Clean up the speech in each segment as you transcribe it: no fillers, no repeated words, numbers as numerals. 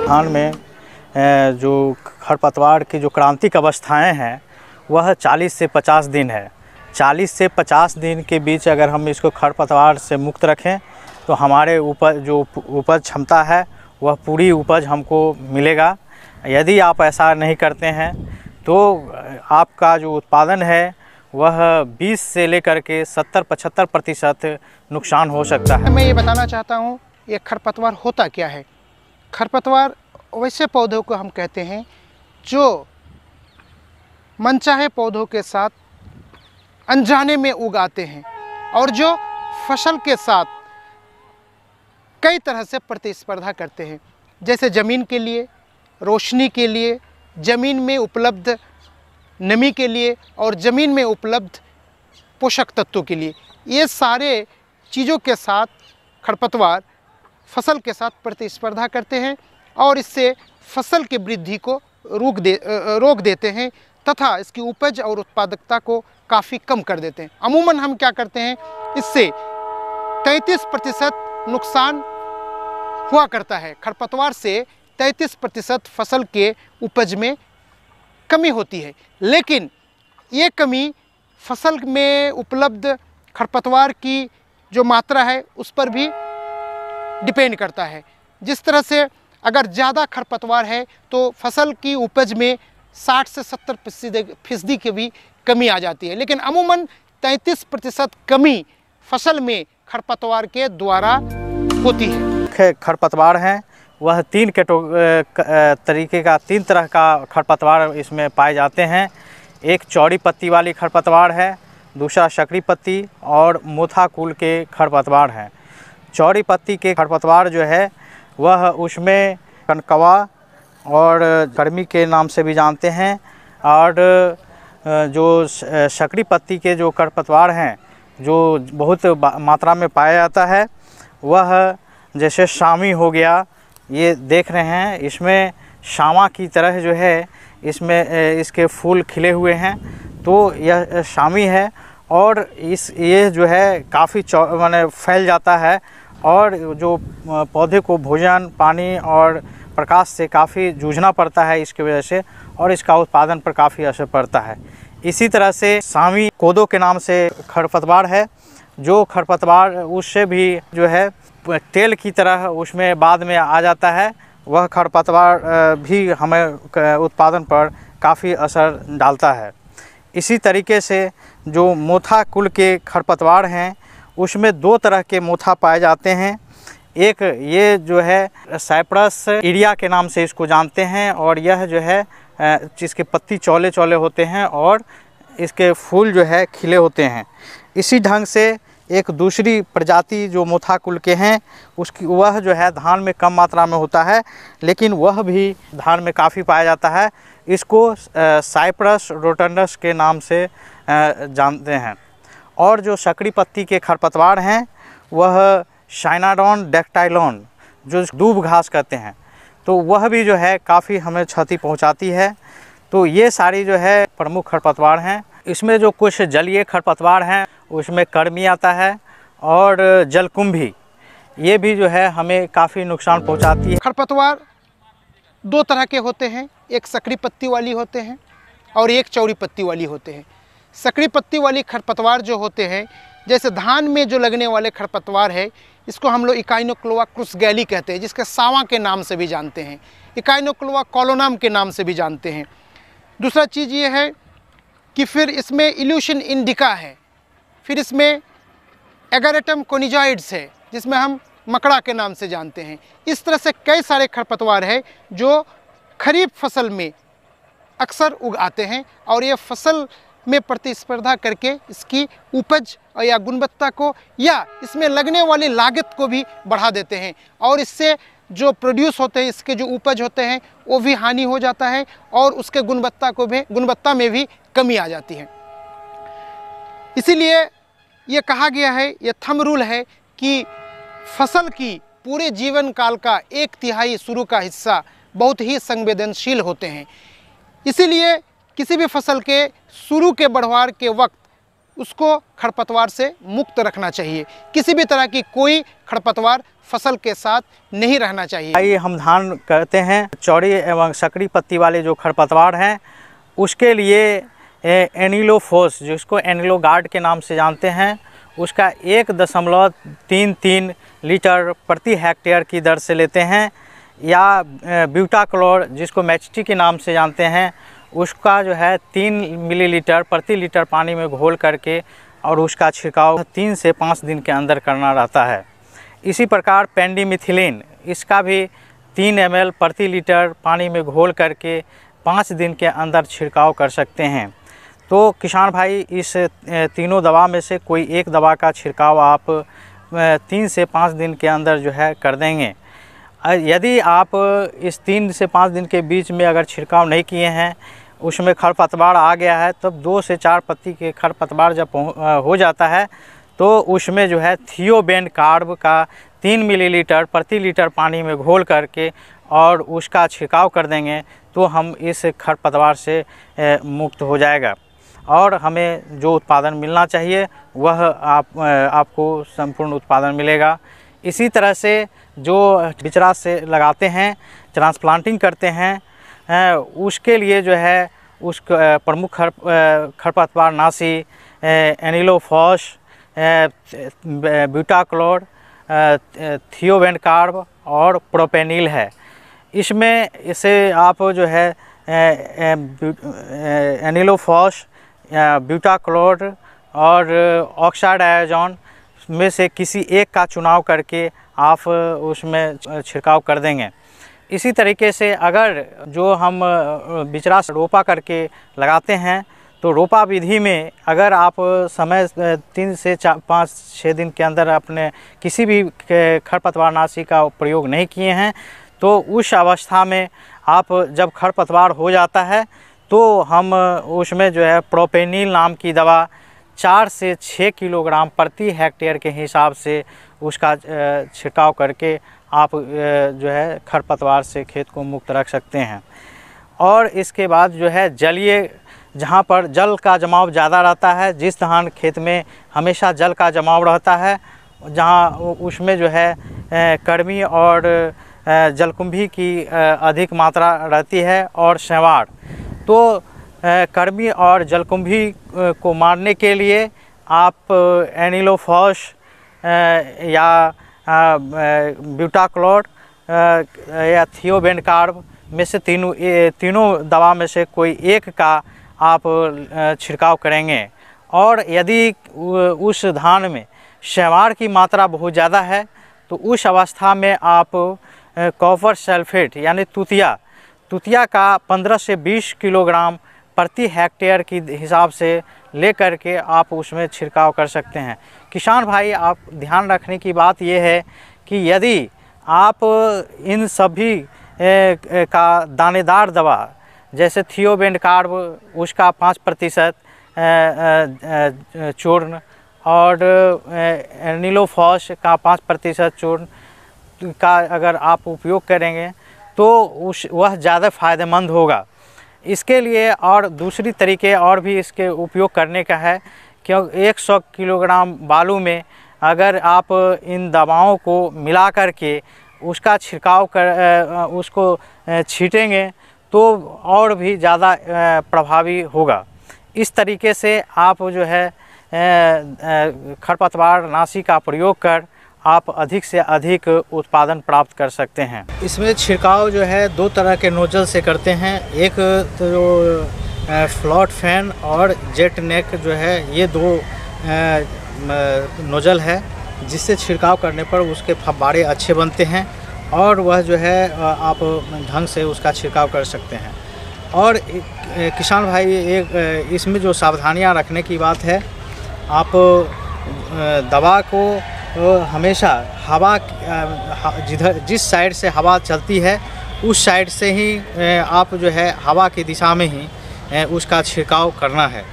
धान में जो खरपतवार की जो क्रांतिक अवस्थाएं हैं वह 40 से 50 दिन है। 40 से 50 दिन के बीच अगर हम इसको खरपतवार से मुक्त रखें तो हमारे उपज जो उपज क्षमता है वह पूरी उपज हमको मिलेगा। यदि आप ऐसा नहीं करते हैं तो आपका जो उत्पादन है वह 20 से लेकर के 70-75% नुकसान हो सकता है। मैं ये बताना चाहता हूँ ये खरपतवार होता क्या है। खरपतवार वैसे पौधों को हम कहते हैं जो मनचाहे पौधों के साथ अनजाने में उगाते हैं और जो फसल के साथ कई तरह से प्रतिस्पर्धा करते हैं, जैसे ज़मीन के लिए, रोशनी के लिए, ज़मीन में उपलब्ध नमी के लिए और ज़मीन में उपलब्ध पोषक तत्वों के लिए। ये सारे चीज़ों के साथ खरपतवार फसल के साथ प्रतिस्पर्धा करते हैं और इससे फसल की वृद्धि को रोक देते हैं तथा इसकी उपज और उत्पादकता को काफ़ी कम कर देते हैं। अमूमन हम क्या करते हैं, इससे 33% नुकसान हुआ करता है। खरपतवार से 33% फसल के उपज में कमी होती है, लेकिन ये कमी फसल में उपलब्ध खरपतवार की जो मात्रा है उस पर भी डिपेंड करता है। जिस तरह से अगर ज़्यादा खरपतवार है तो फसल की उपज में 60 से 70% की भी कमी आ जाती है, लेकिन अमूमन 33% कमी फसल में खरपतवार के द्वारा होती है। खरपतवार हैं वह तीन तरह का खरपतवार इसमें पाए जाते हैं। एक चौड़ी पत्ती वाली खरपतवार है, दूसरा सकरी पत्ती और मोथा कुल के खरपतवार हैं। चौड़ी पत्ती के खरपतवार जो है वह उसमें कनकवा और गर्मी के नाम से भी जानते हैं, और जो सकरी पत्ती के जो खरपतवार हैं जो बहुत मात्रा में पाया जाता है वह जैसे शामी हो गया, ये देख रहे हैं इसमें शामा की तरह जो है इसमें इसके फूल खिले हुए हैं, तो यह शामी है और ये जो है काफ़ी माने फैल जाता है और जो पौधे को भोजन, पानी और प्रकाश से काफ़ी जूझना पड़ता है इसकी वजह से, और इसका उत्पादन पर काफ़ी असर पड़ता है। इसी तरह से सामी कोदो के नाम से खरपतवार है, जो खरपतवार उससे भी जो है तेल की तरह उसमें बाद में आ जाता है, वह खरपतवार भी हमें उत्पादन पर काफ़ी असर डालता है। इसी तरीके से जो मोथा कुल के खरपतवार हैं उसमें दो तरह के मोथा पाए जाते हैं। एक ये जो है साइप्रस एरिया के नाम से इसको जानते हैं, और यह जो है जिसके पत्ती चौले चौले होते हैं और इसके फूल जो है खिले होते हैं। इसी ढंग से एक दूसरी प्रजाति जो मोथा कुल के हैं उसकी वह जो है धान में कम मात्रा में होता है, लेकिन वह भी धान में काफ़ी पाया जाता है। इसको साइप्रस रोटंडस के नाम से जानते हैं। और जो सकरी पत्ती के खरपतवार हैं वह शाइनाडोन डेक्टाइलॉन जो दूब घास कहते हैं, तो वह भी जो है काफ़ी हमें क्षति पहुंचाती है। तो ये सारी जो है प्रमुख खरपतवार हैं। इसमें जो कुछ जलीय खरपतवार हैं उसमें कर्मी आता है और जलकुंभी, ये भी जो है हमें काफ़ी नुकसान पहुंचाती है। खरपतवार दो तरह के होते हैं, एक सकरी पत्ती वाली होते हैं और एक चौड़ी पत्ती वाली होते हैं। सकरी पत्ती वाली खरपतवार जो होते हैं, जैसे धान में जो लगने वाले खरपतवार है, इसको हम लोग इकाइनोक्लोआ क्रुसगैली कहते हैं, जिसके सावा के नाम से भी जानते हैं, इकाइनोक्लोआ कॉलोनाम के नाम से भी जानते हैं। दूसरा चीज़ ये है कि फिर इसमें इल्यूशन इंडिका है, फिर इसमें एगारेटम कोनिजॉइड्स है, जिसमें हम मकड़ा के नाम से जानते हैं। इस तरह से कई सारे खरपतवार हैं जो खरीफ फसल में अक्सर उग आते हैं और ये फसल में प्रतिस्पर्धा करके इसकी उपज या गुणवत्ता को या इसमें लगने वाली लागत को भी बढ़ा देते हैं और इससे जो प्रोड्यूस होते हैं, इसके जो उपज होते हैं, वो भी हानि हो जाता है और उसके गुणवत्ता में भी कमी आ जाती है। इसीलिए ये कहा गया है, ये थंब रूल है कि फसल की पूरे जीवन काल का 1/3 शुरू का हिस्सा बहुत ही संवेदनशील होते हैं। इसीलिए किसी भी फसल के शुरू के बढ़वार के वक्त उसको खरपतवार से मुक्त रखना चाहिए। किसी भी तरह की कोई खरपतवार फसल के साथ नहीं रहना चाहिए। आइए हम धान करते हैं, चौड़ी एवं सकरी पत्ती वाले जो खरपतवार हैं उसके लिए एनिलोफोस, जिसको एनिलोगार्ड के नाम से जानते हैं, उसका 1.33 लीटर प्रति हेक्टेयर की दर से लेते हैं, या ब्यूटाक्लोर जिसको मैचटी के नाम से जानते हैं, उसका जो है 3 मिलीलीटर प्रति लीटर पानी में घोल करके और उसका छिड़काव 3 से 5 दिन के अंदर करना रहता है। इसी प्रकार पेंडिमिथिलिन, इसका भी 3 ml प्रति लीटर पानी में घोल करके 5 दिन के अंदर छिड़काव कर सकते हैं। तो किसान भाई, इस तीनों दवा में से कोई एक दवा का छिड़काव आप 3 से 5 दिन के अंदर जो है कर देंगे। यदि आप इस 3 से 5 दिन के बीच में अगर छिड़काव नहीं किए हैं, उसमें खरपतवार आ गया है, तब 2 से 4 पत्ती के खरपतवार जब हो जाता है तो उसमें जो है थियोबेंड कार्ब का 3 मिलीलीटर प्रति लीटर पानी में घोल करके और उसका छिड़काव कर देंगे तो हम इस खरपतवार से मुक्त हो जाएगा और हमें जो उत्पादन मिलना चाहिए वह आपको संपूर्ण उत्पादन मिलेगा। इसी तरह से जो बिचरा से लगाते हैं, ट्रांसप्लांटिंग करते हैं, उसके लिए जो है उस प्रमुख खरपतवार नाशी एनिलोफॉस, ब्यूटाक्लोर, थियोबेंड कार्ब और प्रोपेनिल है। इसमें इसे आप जो है एनिलोफॉस, ब्यूटाक्लोर और ऑक्साडायोजोन में से किसी एक का चुनाव करके आप उसमें छिड़काव कर देंगे। इसी तरीके से अगर जो हम बिचरा से रोपा करके लगाते हैं तो रोपा विधि में अगर आप समय 3 से 5-6 दिन के अंदर अपने किसी भी खरपतवारनाशी का प्रयोग नहीं किए हैं तो उस अवस्था में आप जब खरपतवार हो जाता है तो हम उसमें जो है प्रोपेनिल नाम की दवा 4 से 6 किलोग्राम प्रति हेक्टेयर के हिसाब से उसका छिड़काव करके आप जो है खरपतवार से खेत को मुक्त रख सकते हैं। और इसके बाद जो है जलीय, जहाँ पर जल का जमाव ज़्यादा रहता है, जिस धान खेत में हमेशा जल का जमाव रहता है, जहाँ उसमें जो है कर्मी और जलकुंभी की अधिक मात्रा रहती है और शैवाल, तो कर्मी और जलकुंभी को मारने के लिए आप एनिलोफॉस या ब्यूटाक्लोर या थियोबेंड कार्ब में से तीनों दवा में से कोई एक का आप छिड़काव करेंगे। और यदि उस धान में शैवाल की मात्रा बहुत ज़्यादा है तो उस अवस्था में आप कॉपर सल्फेट यानी तुतिया का 15 से 20 किलोग्राम प्रति हेक्टेयर की हिसाब से ले करके आप उसमें छिड़काव कर सकते हैं। किसान भाई, आप ध्यान रखने की बात यह है कि यदि आप इन सभी का दानेदार दवा जैसे थियोबेंड कार्ब उसका 5% चूर्ण और एनिलोफॉस का 5% चूर्ण का अगर आप उपयोग करेंगे तो वह ज़्यादा फ़ायदेमंद होगा। इसके लिए और दूसरी तरीके और भी इसके उपयोग करने का है, क्योंकि 100 किलोग्राम बालू में अगर आप इन दवाओं को मिला कर के उसका छिड़काव कर उसको छीटेंगे तो और भी ज़्यादा प्रभावी होगा। इस तरीके से आप जो है खरपतवार नाशी का प्रयोग कर आप अधिक से अधिक उत्पादन प्राप्त कर सकते हैं। इसमें छिड़काव जो है 2 तरह के नोजल से करते हैं। एक तो जो फ्लॉट फैन और जेट नेक जो है, ये 2 नोजल है जिससे छिड़काव करने पर उसके फव्वारे अच्छे बनते हैं और वह जो है आप ढंग से उसका छिड़काव कर सकते हैं। और किसान भाई एक इसमें जो सावधानियां रखने की बात है, आप दवा को हमेशा हवा जिस साइड से हवा चलती है उस साइड से ही आप जो है हवा की दिशा में ही उसका छिड़काव करना है।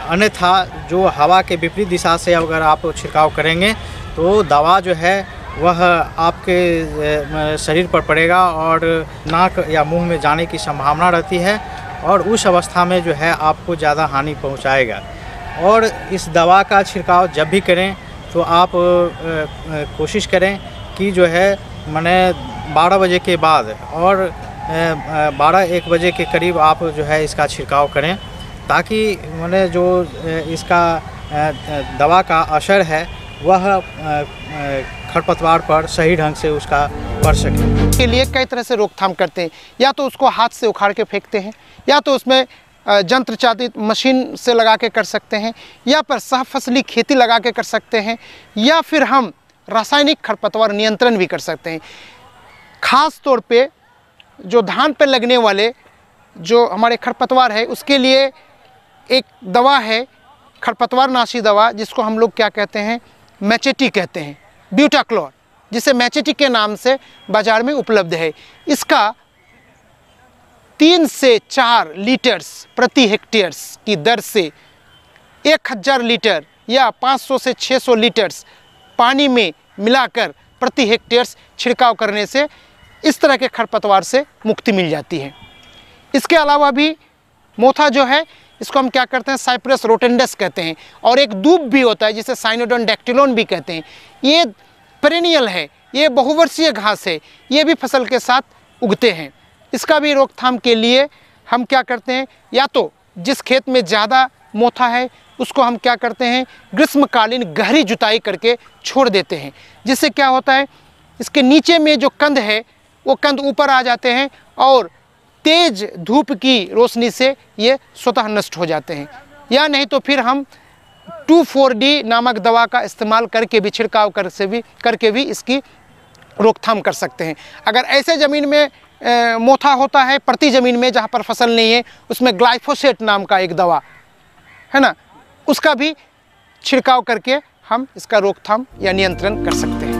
अन्यथा जो हवा के विपरीत दिशा से अगर आप छिड़काव करेंगे तो दवा जो है वह आपके शरीर पर पड़ेगा और नाक या मुंह में जाने की संभावना रहती है और उस अवस्था में जो है आपको ज़्यादा हानि पहुंचाएगा। और इस दवा का छिड़काव जब भी करें तो आप कोशिश करें कि जो है माने 12 बजे के बाद और 12-1 बजे के करीब आप जो है इसका छिड़काव करें, ताकि माने जो इसका दवा का असर है वह खरपतवार पर सही ढंग से उसका पड़ सके। के लिए कई तरह से रोकथाम करते हैं, या तो उसको हाथ से उखाड़ के फेंकते हैं, या तो उसमें यंत्र चालित मशीन से लगा के कर सकते हैं, या पर सहफसली खेती लगा के कर सकते हैं, या फिर हम रासायनिक खरपतवार नियंत्रण भी कर सकते हैं। खास तौर पे जो धान पर लगने वाले जो हमारे खरपतवार है उसके लिए एक दवा है खरपतवार नाशी दवा, जिसको हम लोग क्या कहते हैं, मैचेटी कहते हैं, ब्यूटाक्लोर, जिसे मैचेटी के नाम से बाज़ार में उपलब्ध है। इसका 3 से 4 लीटर्स प्रति हेक्टेयर की दर से 1000 लीटर या 500 से 600 लीटर्स पानी में मिलाकर प्रति हेक्टेयर छिड़काव करने से इस तरह के खरपतवार से मुक्ति मिल जाती है। इसके अलावा भी मोथा जो है इसको हम क्या करते हैं, साइप्रस रोटेंडस कहते हैं, और एक दूब भी होता है जिसे साइनोडोन डैक्टिलोन भी कहते हैं। ये पेरेनियल है, ये बहुवर्षीय घास है, ये भी फसल के साथ उगते हैं। इसका भी रोकथाम के लिए हम क्या करते हैं, या तो जिस खेत में ज़्यादा मोथा है उसको हम क्या करते हैं, ग्रीष्मकालीन गहरी जुताई करके छोड़ देते हैं, जिससे क्या होता है, इसके नीचे में जो कंद है वो कंद ऊपर आ जाते हैं और तेज धूप की रोशनी से ये स्वतः नष्ट हो जाते हैं। या नहीं तो फिर हम 2,4-D नामक दवा का इस्तेमाल करके भी, छिड़काव करके भी इसकी रोकथाम कर सकते हैं। अगर ऐसे ज़मीन में मोथा होता है, प्रति ज़मीन में जहाँ पर फसल नहीं है, उसमें ग्लाइफोसेट नाम का एक दवा है ना, उसका भी छिड़काव करके हम इसका रोकथाम या नियंत्रण कर सकते हैं।